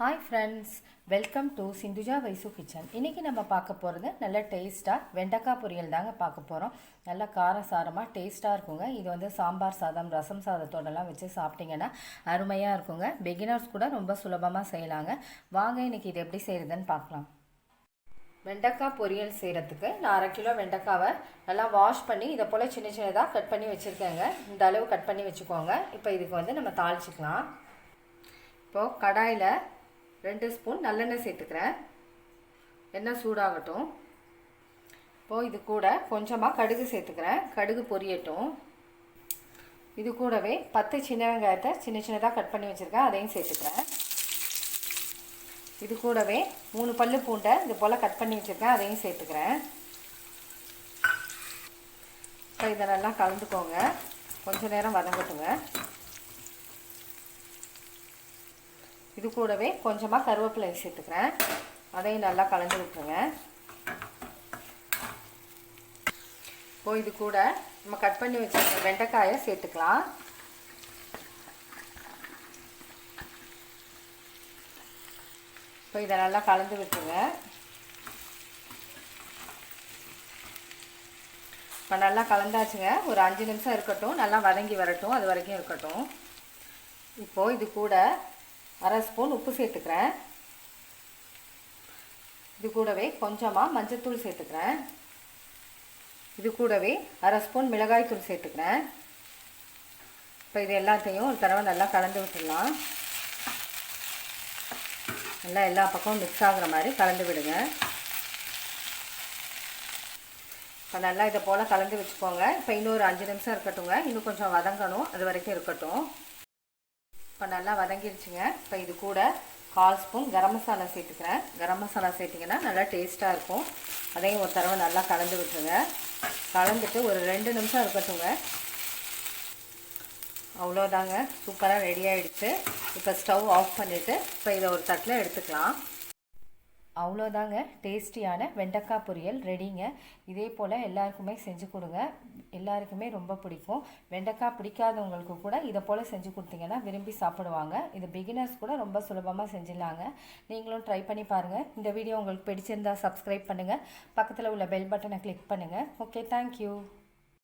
Hi friends, welcome to Sindhuja Vaisu kitchen. இன்றைக்கி நம்ம பார்க்க போகிறது நல்ல டேஸ்ட்டாக வெண்டைக்காய் பொரியல் தாங்க பார்க்க போகிறோம். நல்ல காரசாரமாக டேஸ்ட்டாக இருக்குங்க. இது வந்து சாம்பார் சாதம், ரசம் சாதத்தோடலாம் வச்சு சாப்பிட்டிங்கன்னா அருமையாக இருக்குங்க. பிகினர்ஸ் கூட ரொம்ப சுலபமாக செய்யலாங்க. வாங்க இன்றைக்கி இது எப்படி செய்கிறதுன்னு பார்க்கலாம். வெண்டைக்காய் பொரியல் செய்கிறதுக்கு நான் 1/2 கிலோ வெண்டைக்காவை நல்லா வாஷ் பண்ணி இதை போல் சின்ன சின்னதாக கட் பண்ணி வச்சுருக்கேங்க. இந்த அளவு கட் பண்ணி வச்சுக்கோங்க. இப்போ இதுக்கு வந்து நம்ம தாளிச்சிக்கலாம். இப்போது கடாயில் 2 ஸ்பூன் நல்லெண்ணெய் சேர்த்துக்கிறேன். எண்ணெய் சூடாகட்டும். இப்போது இது கூட கொஞ்சமாக கடுகு சேர்த்துக்கிறேன். கடுகு பொரியட்டும். இது கூடவே 10 சின்ன வெங்காயத்தை சின்ன சின்னதாக கட் பண்ணி வச்சுருக்கேன், அதையும் சேர்த்துக்கிறேன். இது கூடவே 3 பல்லு பூண்டை இது போல் கட் பண்ணி வச்சுருக்கேன், அதையும் சேர்த்துக்கிறேன். இப்போ இதை நல்லா கலந்துக்கோங்க. கொஞ்சம் நேரம் வதங்கட்டுங்க. இது கூடவே கொஞ்சமாக கருவேப்பிலை சேர்த்துக்கிறேன், அதையும் நல்லா கலந்து விட்டுருங்க. இப்போது இது கூட நம்ம கட் பண்ணி வச்சுருக்க வெண்டைக்காயை சேர்த்துக்கலாம். இப்போ இதை நல்லா கலந்து விட்டுருங்க. இப்போ நல்லா கலந்தாச்சுங்க. ஒரு 5 நிமிஷம் இருக்கட்டும், நல்லா வதங்கி வரட்டும், அது வரைக்கும் இருக்கட்டும். இப்போது இது கூட 1/2 ஸ்பூன் உப்பு சேர்த்துக்கிறேன். இது கூடவே கொஞ்சமாக மஞ்சள்தூள் சேர்த்துக்கிறேன். இது கூடவே 1/2 ஸ்பூன் மிளகாய் தூள் சேர்த்துக்கிறேன். இப்போ இது எல்லாத்தையும் ஒரு தடவை நல்லா கலந்து விட்டுடலாம். நல்லா எல்லா பக்கமும் மிக்ஸ் ஆகுற மாதிரி கலந்து விடுங்க. இப்போ நல்லா இதை போல் கலந்து வச்சுக்கோங்க. இப்போ இன்னொரு 5 நிமிஷம் இருக்கட்டுங்க. இன்னும் கொஞ்சம் வதங்கணும், அது வரைக்கும் இருக்கட்டும். இப்போ நல்லா வதங்கிடுச்சுங்க. இப்போ இது கூட 1/4 ஸ்பூன் கரம் மசாலா சேர்த்துக்கிறேன். கரம் மசாலா சேர்த்திங்கன்னா நல்லா டேஸ்ட்டாக இருக்கும். அதையும் ஒரு தடவை நல்லா கலந்து விட்டுருங்க. கலந்துட்டு ஒரு 2 நிமிஷம் இருக்கட்டுங்க. அவ்வளோதாங்க, சூப்பராக ரெடி ஆகிடுச்சு. இப்போ ஸ்டவ் ஆஃப் பண்ணிவிட்டு இப்போ இதை ஒரு தட்டில் எடுத்துக்கலாம். அவ்வளோதாங்க, டேஸ்டியான வெண்டைக்காய் பொரியல் ரெடிங்க. இதே போல் எல்லாருக்குமே செஞ்சு கொடுங்க. எல்லாருக்குமே ரொம்ப பிடிக்கும். வெண்டைக்காய் பிடிக்காதவங்களுக்கு கூட இதை போல் செஞ்சு கொடுத்தீங்கன்னா விரும்பி சாப்பிடுவாங்க. இது பிகினர்ஸ் கூட ரொம்ப சுலபமாக செஞ்சிடலாங்க. நீங்களும் ட்ரை பண்ணி பாருங்கள். இந்த வீடியோ உங்களுக்கு பிடிச்சிருந்தால் சப்ஸ்கிரைப் பண்ணுங்கள். பக்கத்தில் உள்ள பெல் பட்டனை கிளிக் பண்ணுங்கள். Okay, thank you.